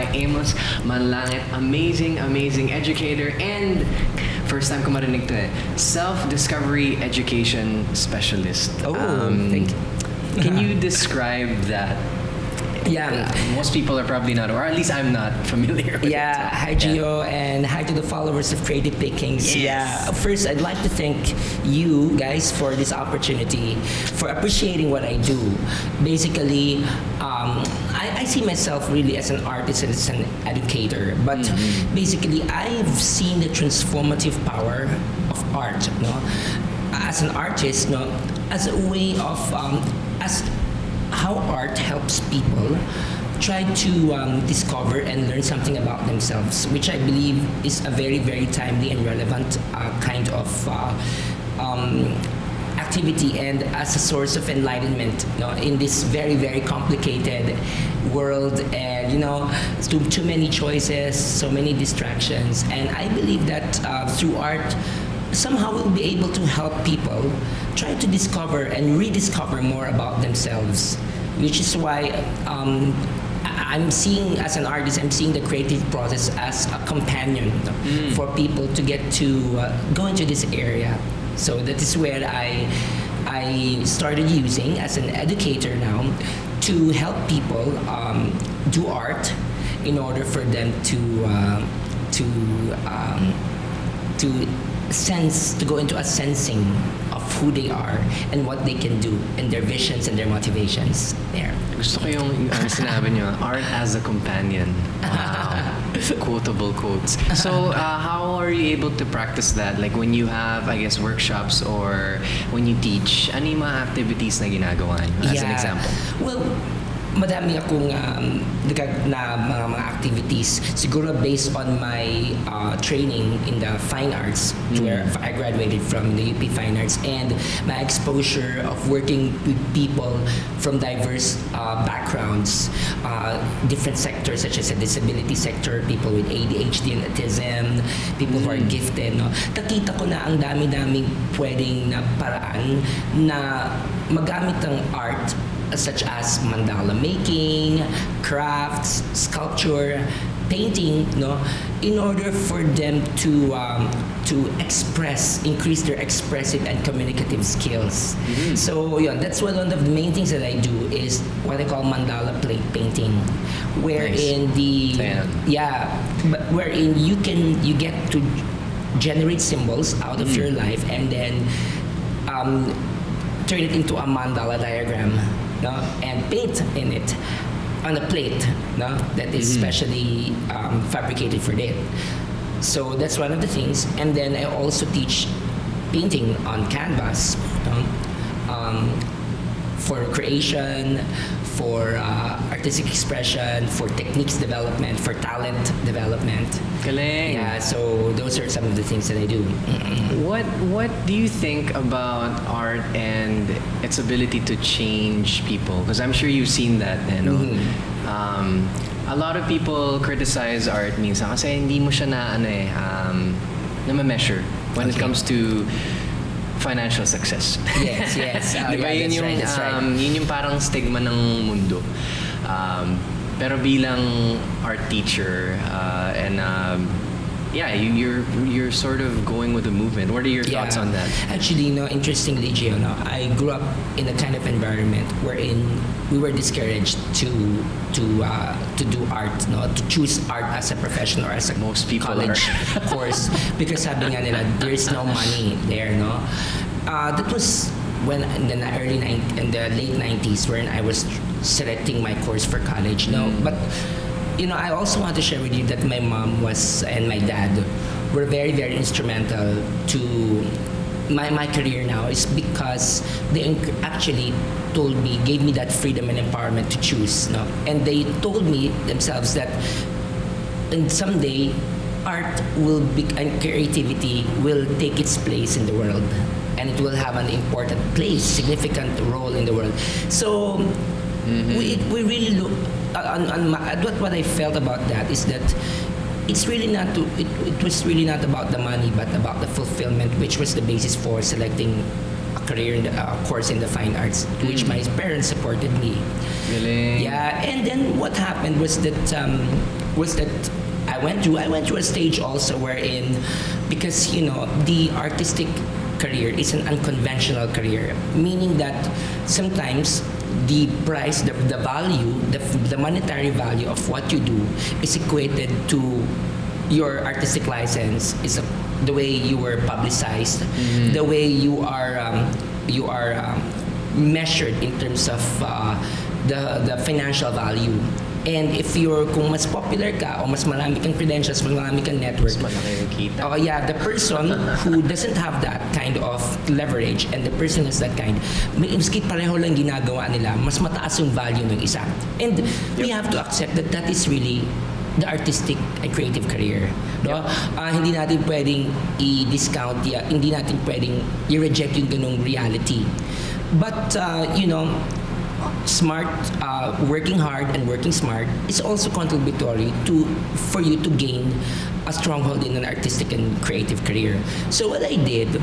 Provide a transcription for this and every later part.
by Amos Manlangit. Amazing educator and first time ko marinig to self-discovery education specialist. Thank you. Can you describe that? Yeah. Most people are probably not, or at least I'm not familiar with it. Yeah, hi Gio, and hi to the followers of Creative Pickings. Yes. Yeah, first I'd like to thank you guys for this opportunity, for appreciating what I do. Basically, I see myself really as an artist and as an educator, but basically I've seen the transformative power of art, as an artist, as a way of, as how art helps people try to discover and learn something about themselves, which I believe is a very timely and relevant kind of activity, and as a source of enlightenment in this very complicated world, and too many choices, so many distractions. And I believe that through art somehow we'll be able to help people try to discover and rediscover more about themselves, which is why I'm seeing, as an artist, I'm seeing the creative process as a companion for people to get to go into this area. So that is where I started using as an educator now to help people do art in order for them to go into a sensing of who they are and what they can do and their visions and their motivations there. Gusto ko yung sinabi niyo, art as a companion. Wow. Quotable quotes. So, how are you able to practice that? Like when you have, I guess, workshops or when you teach, ano yung mga activities na ginagawa niyo as an example? Well, madami akong mga activities, siguro based on my training in the fine arts, where I graduated from the UP Fine Arts, and my exposure of working with people from diverse backgrounds, different sectors such as the disability sector, people with ADHD and autism, people who are gifted. Nakita ko na ang dami-daming pwedeng na paraan na magamit ang art, such as mandala making, crafts, sculpture, painting, in order for them to increase their expressive and communicative skills. So that's one of the main things that I do is what I call mandala plate painting, wherein wherein you get to generate symbols out of your life and then turn it into a mandala diagram. And paint in it on a plate that is specially fabricated for that. So that's one of the things. And then I also teach painting on canvas for creation, for artistic expression, for techniques development, for talent development. Galing. Yeah, so those are some of the things that I do. What do you think about art and its ability to change people? Because I'm sure you've seen that, a lot of people criticize art minsan kasi hindi mo siya na ma-measure when it comes to financial success. Yes. Diba, That's right. Yun yung parang stigma ng mundo. Pero bilang art teacher you're sort of going with the movement. What are your thoughts on that? Actually, interestingly, Gio, I grew up in a kind of environment wherein we were discouraged to do art, to choose art as a profession or as a most people college course, because sabi nga nila there's no money there, that was when in the late 90s when I was selecting my course for college, but I also want to share with you that my mom and my dad were very instrumental to my career now, is because they actually gave me that freedom and empowerment to choose, and they told me themselves that and someday art and creativity will take its place in the world, and it will have an important place, significant role in the world. So we really look what I felt about that is that it was really not about the money, but about the fulfillment, which was the basis for selecting a career in the course in the fine arts, to which my parents supported me. Galing. Yeah, and then what happened was that I went through a stage also wherein, because the artistic career is an unconventional career, meaning that sometimes the price, the value, the monetary value of what you do is equated to your artistic license, is the way you were publicized, the way you are measured in terms of the financial value. And if kung mas popular ka o mas marami kang credentials, mas marami kang network, Mas malaki yung kita. oh yeah, the person who doesn't have that kind of leverage and the person has that kind, miski pareho lang ginagawa nila, mas mataas yung value ng isa. And we have to accept that that is really the artistic and creative career. No? Hindi natin pwedeng i-discount, hindi natin pwedeng i-reject yung ganung reality. But, smart, working hard and working smart is also contributory for you to gain a stronghold in an artistic and creative career. So what I did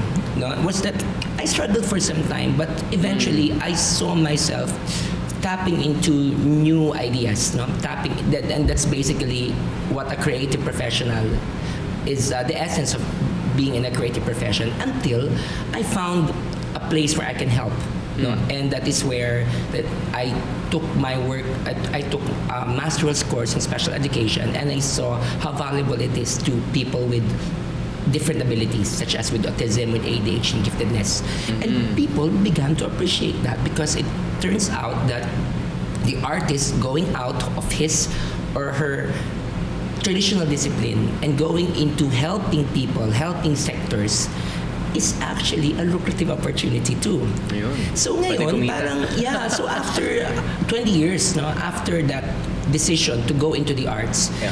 was that I struggled for some time, but eventually I saw myself tapping into new ideas, and that's basically what a creative professional is, the essence of being in a creative profession, until I found a place where I can help. And that is where that I took my work. I took a master's course in special education, and I saw how valuable it is to people with different abilities, such as with autism, with ADHD, giftedness. And people began to appreciate that, because it turns out that the artist going out of his or her traditional discipline and going into helping people, helping sectors, is actually a lucrative opportunity too. Ayun. So Pwede ngayon, kumita. so after 20 years, after that decision to go into the arts, Yeah.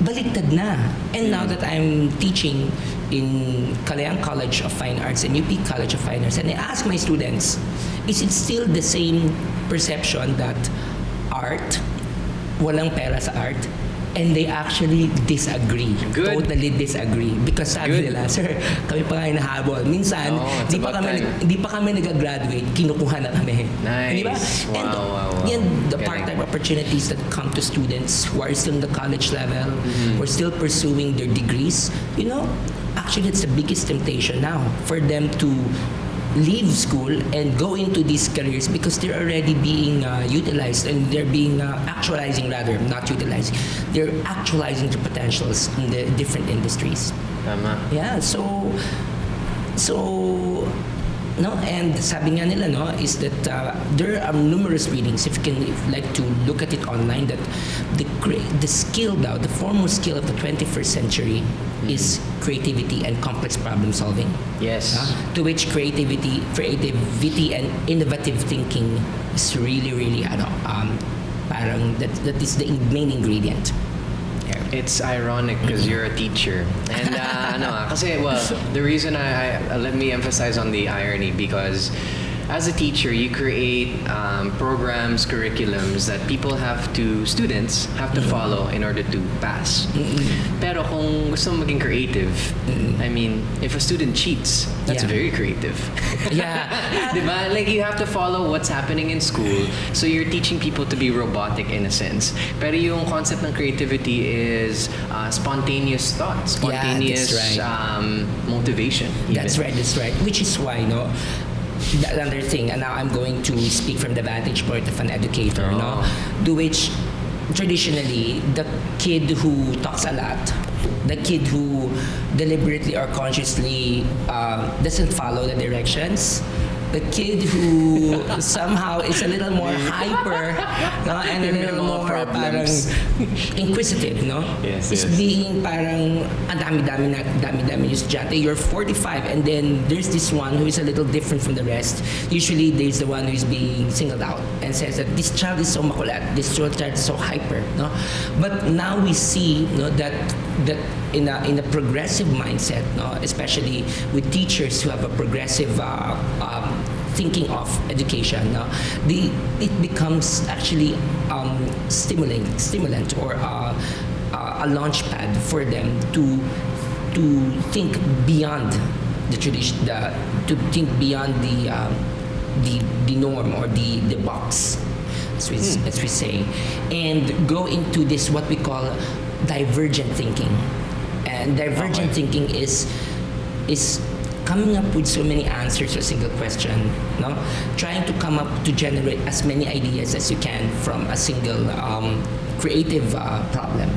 baliktad na. And now that I'm teaching in Kalayang College of Fine Arts and UP College of Fine Arts, and I ask my students, is it still the same perception that art, walang pera sa art? And they actually disagree. Good. Totally disagree. Because sabi Good. nila, sir, kami pa nga hinahabol. Minsan, It's di pa about time. kami nag-graduate, kinukuha na kami. Nice. Di ba? And Wow. yan, the Galing. part-time opportunities that come to students who are still in the college level, who are still pursuing their degrees, actually it's the biggest temptation now for them to leave school and go into these careers, because they're already being utilized, and they're being actualizing, rather, not utilizing. They're actualizing their potentials in the different industries. Tama. Yeah, so no, and sabi nga nila, is that there are numerous readings, if you like to look at it online, that the skill now, the foremost skill of the 21st century is creativity and complex problem solving. Yes. To which creativity and innovative thinking is really, really, parang that is the main ingredient. It's ironic because you're a teacher. And kasi, well, the reason I let me emphasize on the irony, because as a teacher, you create programs, curriculums that students have to follow in order to pass. Pero kung gusto mo maging creative, I mean, if a student cheats, that's Yeah. very creative. Yeah. Diba? Like, you have to follow what's happening in school. So you're teaching people to be robotic in a sense. Pero yung concept ng creativity is spontaneous thought, spontaneous that's right. motivation. Even. That's right. Which is why, another thing, and now I'm going to speak from the vantage point of an educator, to which traditionally the kid who talks a lot, the kid who deliberately or consciously doesn't follow the directions, the kid who somehow is a little more hyper, and a little more parang inquisitive, Yes, is yes. being parang ang dami-dami yung estudyante. You're 45, and then there's this one who is a little different from the rest. Usually there's the one who is being singled out and says that this child is so makulat, this child is so hyper, But now we see, that in a progressive mindset, especially with teachers who have a progressive thinking of education, it becomes actually stimulant or a launch pad for them to think beyond the tradition, to think beyond the norm or the box, as we say, and go into this what we call divergent thinking. And divergent thinking is coming up with so many answers to a single question, no? Trying to come up to generate as many ideas as you can from a single creative problem.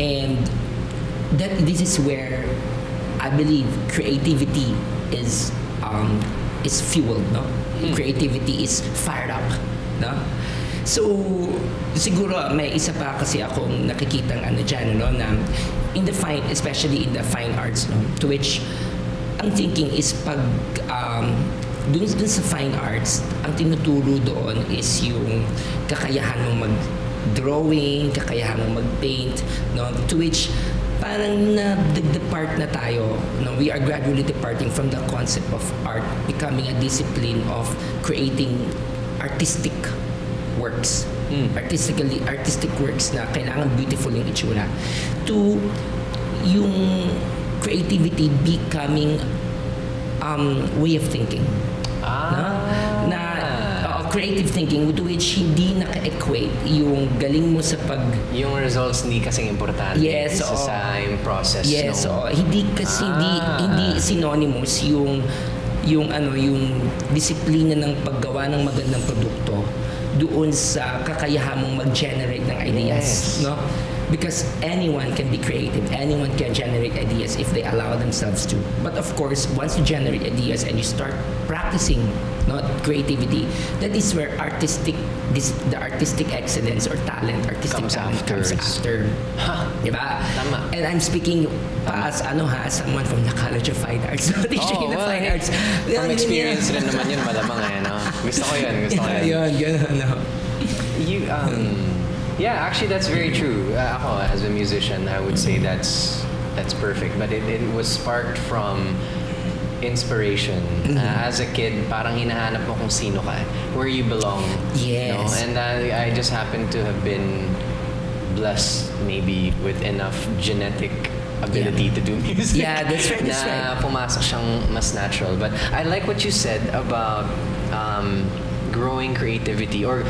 And this is where I believe creativity is fueled, no? Creativity is fired up, no? So siguro may isa pa kasi akong nakikitang dyan, no, na especially in the fine arts, no, to which ang thinking is pag dun sa fine arts, ang tinuturo doon is yung kakayahan mong mag-drawing, kakayahan mong mag-paint, no, to which parang depart na tayo, no? We are gradually departing from the concept of art becoming a discipline of creating artistic works, artistic works na kailangan beautiful yung itsura, to yung creativity becoming way of thinking, creative thinking, to which hindi naka-equate yung galing mo sa yung results hindi kasing importante. Yes, sa yung process. Yes, no? Hindi kasi hindi synonymous yung disiplina ng paggawa ng magandang produkto doon sa kakayahan mong mag-generate ng ideas, no? Because anyone can be creative, anyone can generate ideas if they allow themselves to. But of course, once you generate ideas and you start practicing, no, creativity, that is where the artistic excellence or talent, comes after. Diba? Tama. And I'm speaking as someone from the College of Fine Arts. So, teaching in the Fine Arts. From experience rin naman yun, malamang no? Gusto ko yun. Yun, no? Yeah, actually that's very true. Ako, as a musician, I would say that's perfect. But it was sparked from inspiration. As a kid, parang hinahanap mo kung sino ka, where you belong. Yes. No? And I just happen to have been blessed maybe with enough genetic ability to do music. Yeah, that's right. Na pumasok siyang mas natural. But I like what you said about growing creativity or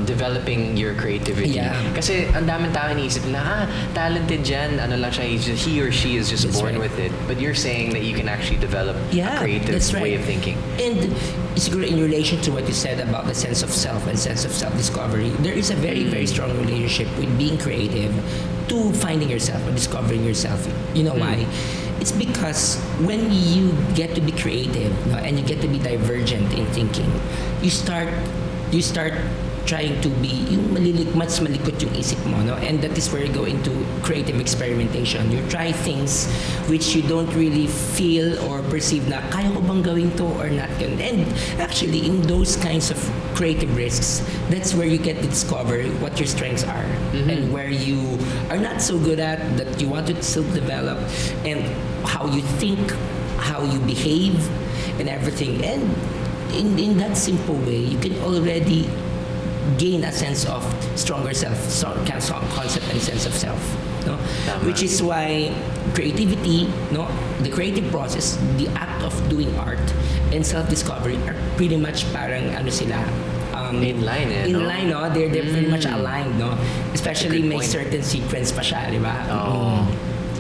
developing your creativity. Yeah. Kasi ang daming tao iniisip na, talented dyan, ano lang siya, he or she is just born with it. But you're saying that you can actually develop a creative way of thinking. And siguro in relation to what you said about the sense of self and sense of self-discovery, there is a very, very strong relationship with being creative to finding yourself or discovering yourself. You know why? It's because when you get to be creative, no, and you get to be divergent in thinking, you start trying to be yung mas malikot yung isip mo, no? And that is where you go into creative experimentation. You try things which you don't really feel or perceive na kaya ko bang gawin to or not. And actually, in those kinds of creative risks, that's where you get to discover what your strengths are and where you are not so good at, that you want to still develop, and how you think, how you behave, and everything. And in that simple way, you can already gain a sense of stronger self, concept and sense of self, no? Which is why creativity, no, the creative process, the act of doing art and self-discovery are pretty much parang in line, in line, no? They're pretty much aligned, no? Especially may certain sequence pa siya, di ba?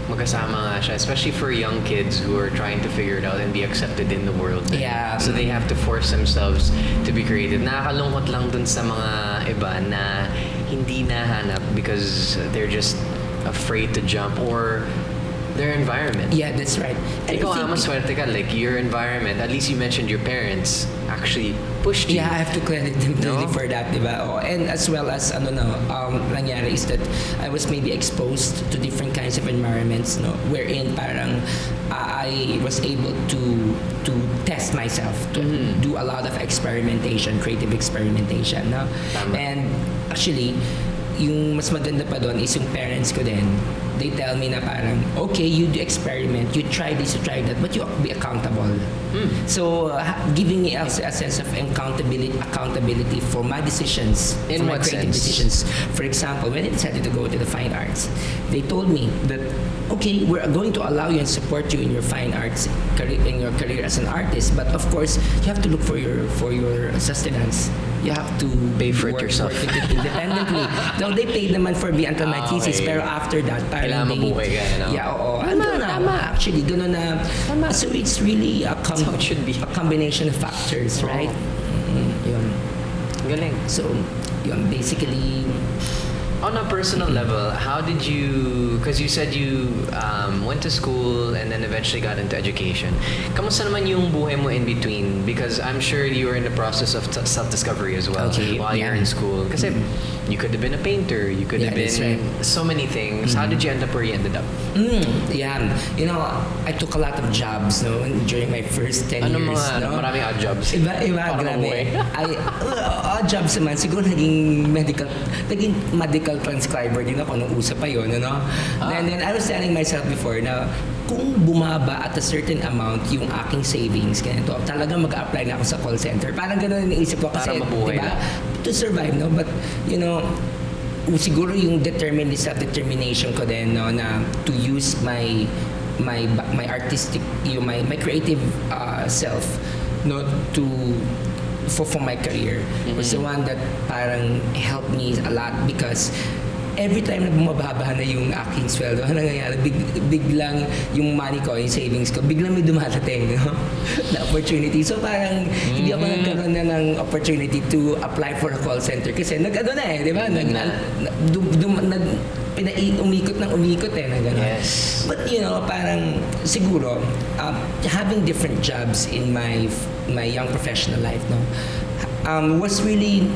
Magkasama nga siya, especially for young kids who are trying to figure it out and be accepted in the world. Yeah. So they have to force themselves to be creative. Nakakalungkot lang dun sa mga iba na hindi nahanap because they're just afraid to jump or their environment. Yeah, that's right. Ikaw, maswerte ka. Like, your environment, at least you mentioned your parents actually pushed you. Yeah, I have to credit them really for that, di ba? And as well as, nangyari is that I was maybe exposed to different kinds of environments, no? Wherein parang I was able to test myself, to do a lot of experimentation, creative experimentation, no? Tama. And actually, yung mas maganda pa doon is yung parents ko din. They tell me na parang, okay, you do experiment, you try this, you try that, but you be accountable. So, giving me also a sense of accountability for my decisions, In for my what creative sense? decisions. For example, when I decided to go to the fine arts, they told me that, okay, we're going to allow you and support you in your fine arts career, in your career as an artist, but of course, you have to look for your sustenance. You have to Pay for it yourself. work it independently. Though they paid naman for me until my Ah, thesis, okay. pero after that, Kailangan they, mabuhay ka, no? yeah, oo. Tama, tama. Actually, ganun na. So it's really a, how it should be. a combination of factors, Oo. right? Yun. Galing. So, yun, basically, On a personal level, how did you, because you said you went to school and then eventually got into education. Kamusta naman yung buhay mo in between? Because I'm sure you were in the process of self-discovery as well Okay, while you're yeah. in school. Kasi you could have been a painter, you could Yeah, have that's been right. so many things. How did you end up where you ended up? yeah. You know, I took a lot of jobs, no, during my first 10 Ano years, mga, no? maraming odd jobs? Iba, Para mamuhay. grabe. Odd jobs naman. Siguro naging medical transcriber din ako nung uso pa yun, ano? And then I was telling myself before na kung bumaba at a certain amount yung aking savings, ganito, talagang mag-apply na ako sa call center. Parang gano'n yung iniisip ko kasi, Para mabuhay diba? na. To survive, no? But, you know, siguro yung self-determination ko din, no, na to use my artistic, my creative self, no, for my career was the one that parang helped me a lot because every time na bumababa na yung aking sweldo, ano nangyayari, biglang yung money ko, yung savings ko, biglang may dumadating, no? Na opportunity. So parang hindi ako nagkaroon na ng opportunity to apply for a call center kasi nag-ano na eh, di ba? Umikot eh, na gano'n. Yes. But you know, parang siguro having different jobs in my young professional life, no, was really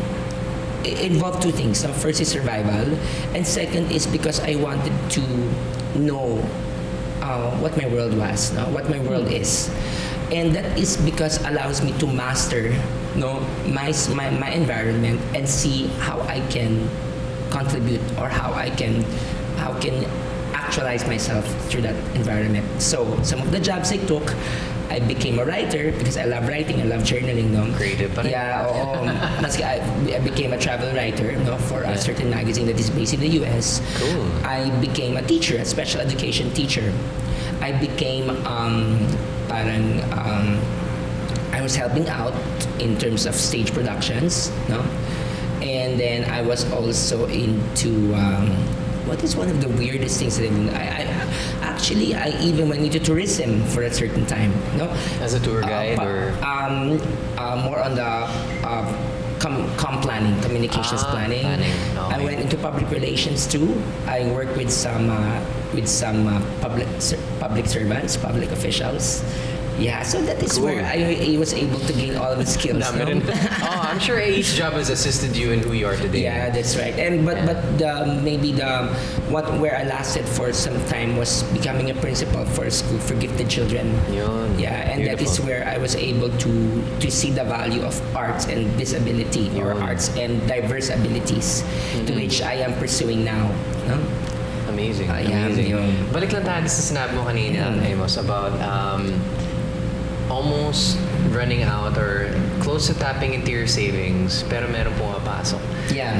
involved two things. No? First is survival, and second is because I wanted to know what my world was, no, what my world is, and that is because allows me to master, no, my environment and see how I can contribute or how can actualize myself through that environment. So some of the jobs I took, I became a writer because I love writing, I love journaling, no? Creative pa rin. Yeah, oo. Maski I became a travel writer, no, for a certain magazine that is based in the US. Cool. I became a teacher, a special education teacher. I became I was helping out in terms of stage productions, no? And then I was also into what is one of the weirdest things that I even went into tourism for a certain time, no? As a tour guide or? More on the planning, communications planning. Okay. I went into public relations too. I worked with some public servants, public officials. Yeah, so that is Cool. where I was able to gain all of the skills. Dami no? rin. I'm sure each job has assisted you in who you are today. Yeah, that's right. And but where I lasted for some time was becoming a principal for a school for gifted children. Yun. Yeah, and that is Beautiful. where I was able to see the value of arts and disability or Yun. arts and diverse abilities, to which I am pursuing now. No? Amazing. Yeah, Amazing. yun. Balik lang tayo sa sinabi mo kanina, Amos, about almost running out or close to tapping into your savings pero meron pumapasok. Yeah.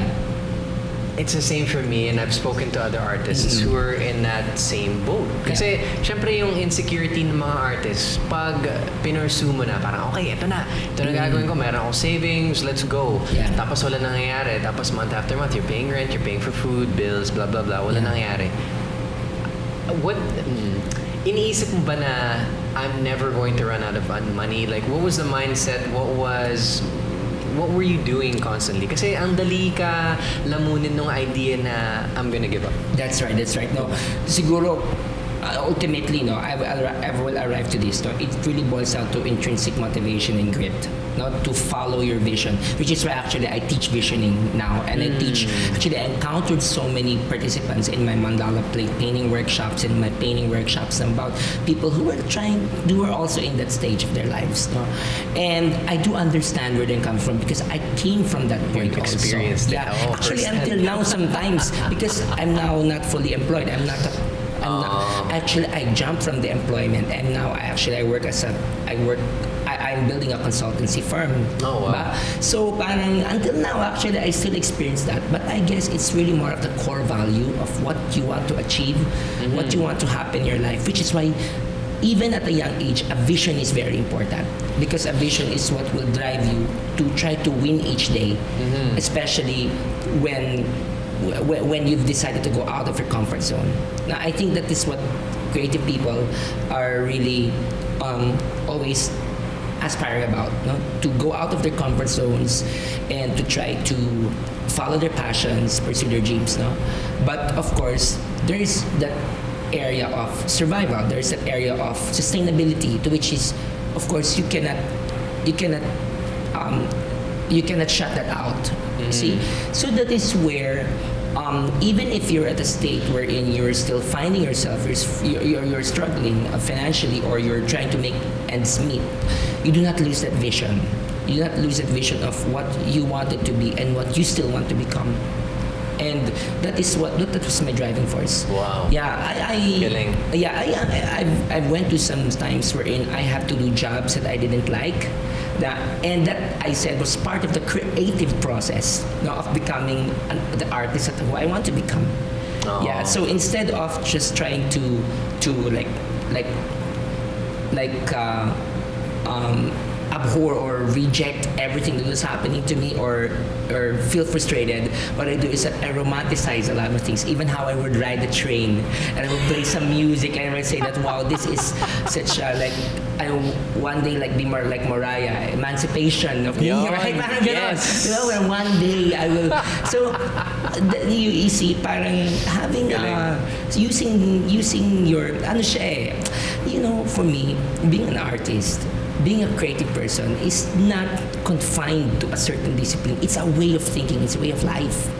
It's the same for me and I've spoken to other artists who are in that same boat. Kasi syempre yung insecurity ng mga artists, pag pinursu mo na, parang okay, ito na gagawin ko, meron akong savings, let's go. Yeah. Tapos wala nangyayari, tapos month after month, you're paying rent, you're paying for food, bills, blah blah blah, wala nangyayari. Iniisip mo ba na I'm never going to run out of money? Like, what was the mindset? What were you doing constantly? Kasi ang dali ka lamunin ng idea na I'm gonna give up. That's right. No, siguro, ultimately, no, I will arrive to this. No, it really boils down to intrinsic motivation and grit. no, to follow your vision, which is why actually I teach visioning now, and I teach. Actually, I encountered so many participants in my mandala plate painting workshops, in my painting workshops, about people who were also in that stage of their lives, no? And I do understand where they come from because I came from that point You've also. experienced it. Yeah, Oh, actually firsthand. until now sometimes because I'm now not fully employed. Actually, I jumped from the employment, and now I work as a I work. I'm building a consultancy firm. Oh, wow. So parang until now, actually, I still experience that. But I guess it's really more of the core value of what you want to achieve, what you want to happen in your life, which is why even at a young age, a vision is very important because a vision is what will drive you to try to win each day, especially when you've decided to go out of your comfort zone. Now, I think that is what creative people are really always aspiring about, no? To go out of their comfort zones and to try to follow their passions, pursue their dreams, no? But of course, there is that area of survival. There is that area of sustainability, to which is, of course, you cannot shut that out. See, so that is where. Even if you're at a state wherein you're still finding yourself, you're struggling financially, or you're trying to make ends meet, you do not lose that vision. You do not lose that vision of what you wanted to be and what you still want to become. And that was my driving force. Wow. Yeah, Galing. I went to some times wherein I have to do jobs that I didn't like. That I said was part of the creative process, no, of becoming the artist that who I want to become. Oh. Yeah. So instead of just trying to abhor or reject everything that was happening to me, or feel frustrated, what I do is that I romanticize a lot of things, even how I would ride the train and I would play some music and I would say that, wow, this is such a I one day be more like Mariah, emancipation of me, Yun, right? Parang yes. ganon. Where one day I will. So you see, parang having using your for me, being an artist, being a creative person is not confined to a certain discipline. It's a way of thinking. It's a way of life.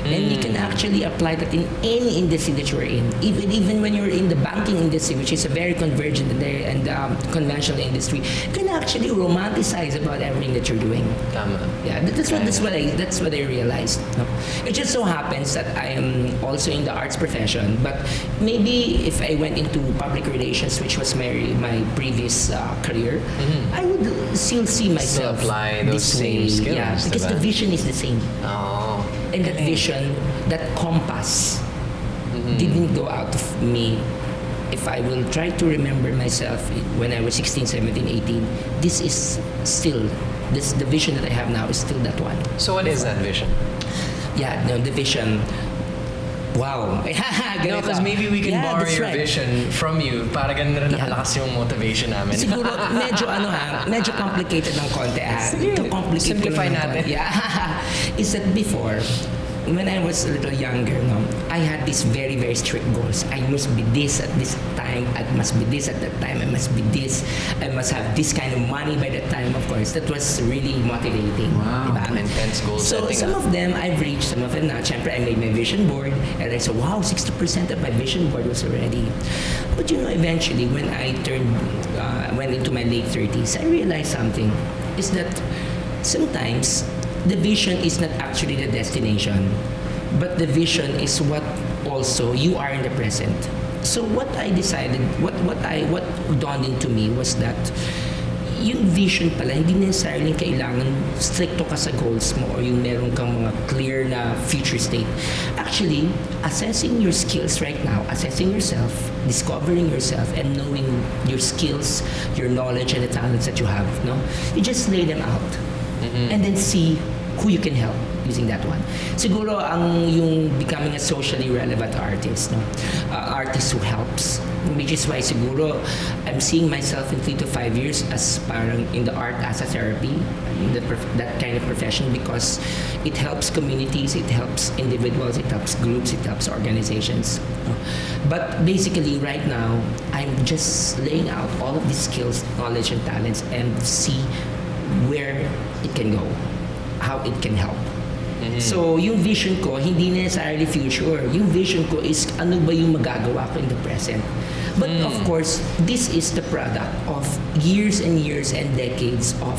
And you can actually apply that in any industry that you're in. Even when you're in the banking industry, which is a very convergent and conventional industry, you can actually romanticize about everything that you're doing. Tama. Yeah, that's what I realized. No? It just so happens that I am also in the arts profession, but maybe if I went into public relations, which was my previous career, I would still see myself Still apply those this same way. skills, Yeah, because diba? the vision is the same. Oh. And that vision, that compass, didn't go out of me. If I will try to remember myself when I was 16, 17, 18, this is still, the vision that I have now is still that one. So what is that vision? Yeah, no, the vision. Wow. No, because maybe we can borrow that's your right. vision from you para ganun rin Yeah. nakalakas yung motivation namin. Siguro medyo complicated ng konti. Sige, Complicate ko simplify lang ng natin. konti. Yeah. Is that before, when I was a little younger, no, I had these very, very strict goals. I must be this at this time. I must be this at that time. I must be this. I must have this kind of money by that time. Of course, that was really motivating. Wow, diba? intense goal So setting. some of them I've reached, some of them not. Siyempre, I made my vision board, and I said, wow, 60% of my vision board was already. But eventually, when I went into my late 30s, I realized something. Is that sometimes the vision is not actually the destination, but the vision is what also you are in the present. So what I decided, what dawned into me was that yung vision pala, hindi necessarily kailangan stricto ka sa goals mo or yung meron kang mga clear na future state. Actually, assessing your skills right now, assessing yourself, discovering yourself, and knowing your skills, your knowledge, and the talents that you have, no? You just lay them out. And then see who you can help using that one. Siguro yung becoming a socially relevant artist, no? Artist who helps. Which is why siguro I'm seeing myself in 3 to 5 years as parang in the art as a therapy, in that kind of profession, because it helps communities, it helps individuals, it helps groups, it helps organizations. No? But basically right now, I'm just laying out all of these skills, knowledge, and talents and see where it can go, how it can help. So, yung vision ko, hindi necessarily future. Yung vision ko is ano ba yung magagawa ko in the present. But of course, this is the product of years and years and decades of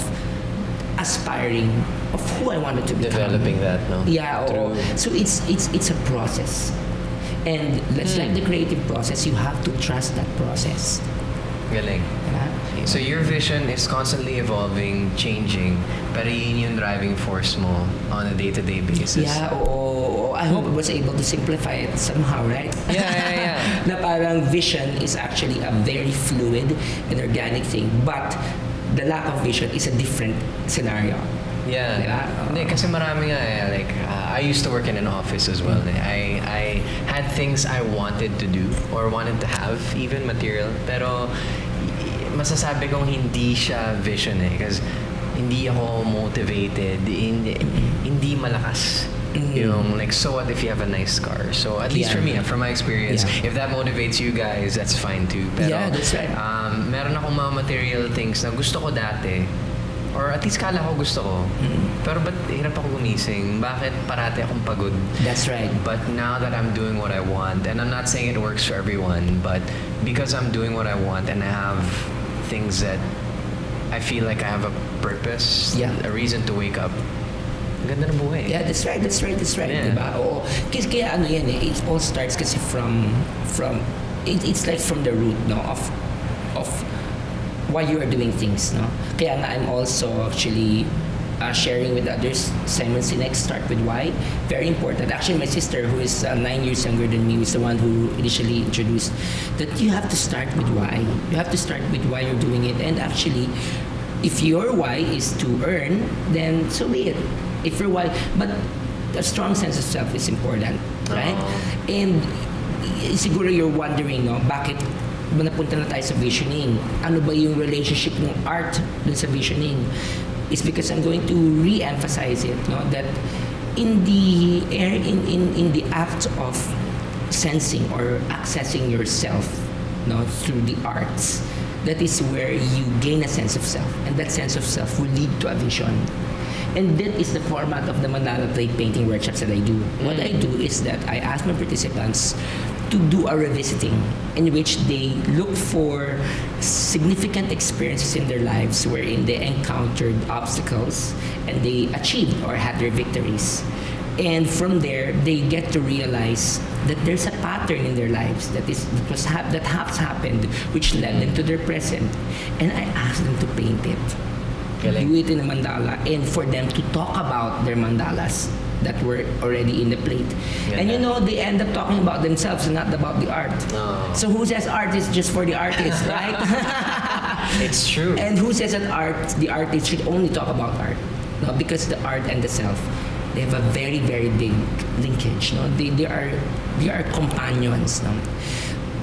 aspiring of who I wanted to become. Developing that, no? Yeah, oo. True. So it's a process. And let's like the creative process, you have to trust that process. Galing. Diba? So your vision is constantly evolving, changing, pero yun yung driving force mo on a day-to-day basis. Yeah, oo. I hope I was able to simplify it somehow, right? Yeah. Na parang vision is actually a very fluid and organic thing, but the lack of vision is a different scenario. Yeah. Diba? Hindi, kasi marami nga like, I used to work in an office as well. I had things I wanted to do or wanted to have, even material, pero masasabi kong hindi siya vision kasi hindi ako motivated, hindi malakas. Yung like, so what if you have a nice car? So at least for me, from my experience, if that motivates you guys, that's fine too. Pero, Yeah, that's right. Meron akong mga material things na gusto ko dati, or at least kala ko gusto ko. Pero ba't hirap ako gumising? Bakit parati akong pagod? That's right. But now that I'm doing what I want, and I'm not saying it works for everyone, but because I'm doing what I want and I have things that I feel like I have a purpose, a reason to wake up, ganda ng buhay. Yeah, that's right. Yeah. Diba? Oo. Kasi kaya ano yan it all starts kasi from it's like from the root, no, of why you are doing things, no? Kaya nga I'm also actually sharing with others, Simon Sinek, start with why. Very important. Actually, my sister, who is 9 years younger than me, was the one who initially introduced that you have to start with why. You have to start with why you're doing it. And actually, if your why is to earn, then so be it. If your why, but a strong sense of self is important, right? And siguro you're wondering, no, bakit ba napunta na tayo sa visioning? Ano ba yung relationship ng art dun sa visioning? It's because I'm going to re-emphasize it, no, that in the act of sensing or accessing yourself, no, through the arts, that is where you gain a sense of self, and that sense of self will lead to a vision. And that is the format of the mandala plate painting workshops that I do. What I do is that I ask my participants to do a revisiting in which they look for significant experiences in their lives wherein they encountered obstacles and they achieved or had their victories. And from there, they get to realize that there's a pattern in their lives that has happened, which led them to their present. And I ask them to paint it, do it in a mandala, and for them to talk about their mandalas that were already in the plate. And you know, they end up talking about themselves and not about the art. So who says art is just for the artist, right? It's true. And who says that the artist should only talk about art? No, because the art and the self, they have a very, very big linkage. No, they are companions. No?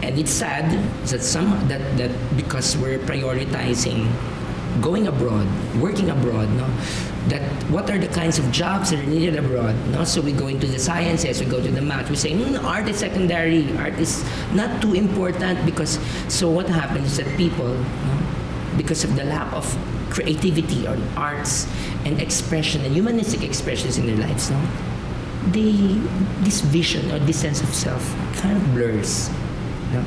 And it's sad that that because we're prioritizing going abroad, working abroad, no, that what are the kinds of jobs that are needed abroad, no? So we go into the sciences, we go to the math, we say art is secondary, art is not too important because. So what happens is that people, no, because of the lack of creativity on arts and expression and humanistic expressions in their lives, no, this vision or this sense of self kind of blurs, no?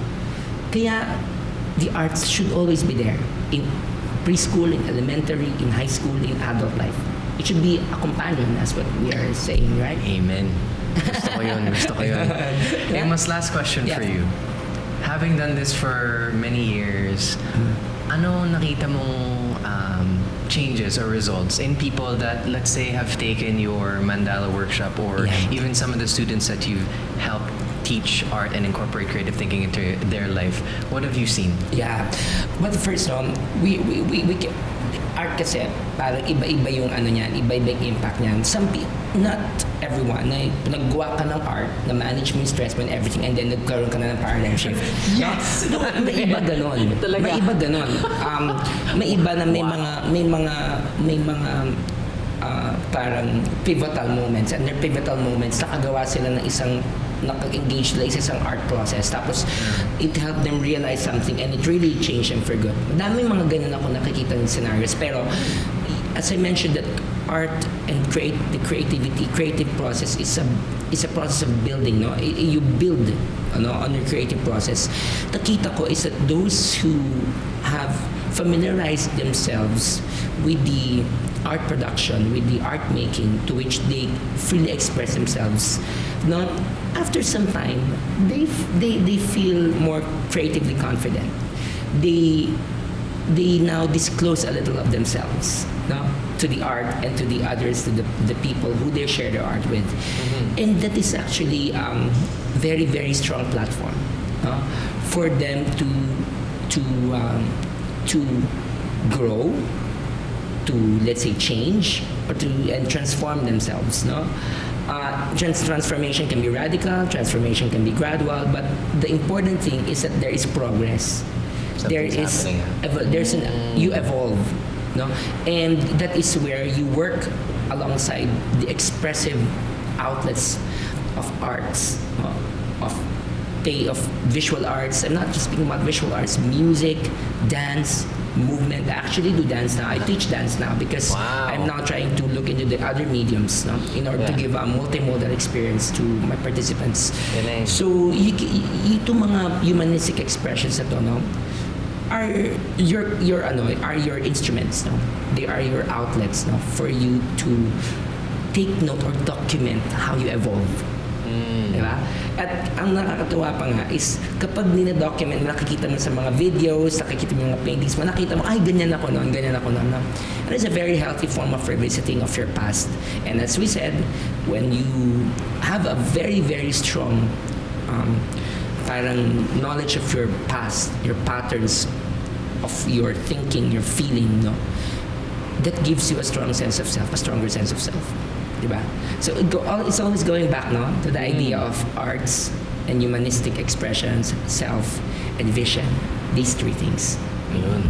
Kaya the arts should always be there in preschool, in elementary, in high school, in adult life. It should be a companion, that's what we are saying, right? Amen. Gusto ko yun. Amos, last question for you. Having done this for many years, ano nakita mong changes or results in people that, let's say, have taken your mandala workshop or even some of the students that you've helped teach art and incorporate creative thinking into their life? What have you seen? Yeah. But first, we art kasi parang iba-iba yung ano niyan, iba-iba yung impact niyan. Not everyone na naggawa ka ng art, na manage mo yung stress mo and everything, and then nagkaroon ka na ng paradigm shift. Yes! No, may iba ganon. May iba ganon. May iba na may mga parang pivotal moments, and their pivotal moments nakagawa sila ng naka-engage sila isang art process, tapos it helped them realize something and it really changed them for good. Madaming mga ganun ako nakikita ng scenarios, pero as I mentioned, that art and creative process is a process of building. No, you build, on your creative process. Nakita ko is that those who have familiarized themselves with the art production, with the art making, to which they freely express themselves, no, after some time, they feel more creatively confident. They now disclose a little of themselves, no, to the art and to the others, to the people who they share their art with. And that is actually very, very strong platform, no, for them to grow, to, let's say, change, or and transform themselves, no. Transformation can be radical, transformation can be gradual, but the important thing is that there is progress. Something's happening. You evolve, no, and that is where you work alongside the expressive outlets of arts, of visual arts. I'm not just speaking about visual arts, music, dance, movement. I actually do dance now. I teach dance now because Wow. I'm now trying to look into the other mediums, no, in order to Yeah. give a multimodal experience to my participants. Galing. So, itong mga humanistic expressions na to, no, are your instruments, no? They are your outlets, no, for you to take note or document how you evolve. Diba? At ang nakakatuwa pa nga is kapag nina-document, nakikita mo sa mga videos, nakikita mo mga paintings mo, nakita mo, ay, ganyan ako noon, no? And it's a very healthy form of revisiting of your past. And as we said, when you have a very, very strong parang knowledge of your past, your patterns of your thinking, your feeling, no, that gives you a strong sense of self, a stronger sense of self. Diba? So it's always going back, no, to the idea of arts and humanistic expressions, self, and vision. These three things. Yun.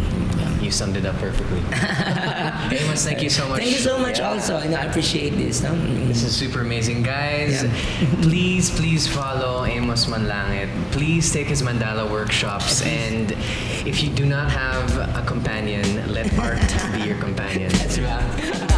You summed it up perfectly. Amos, thank you so much. Thank you so much Yeah. also. I appreciate this. No? This is super amazing, guys. Yeah. Please follow Amos Manlangit. Please take his mandala workshops, and if you do not have a companion, let art be your companion. That's right.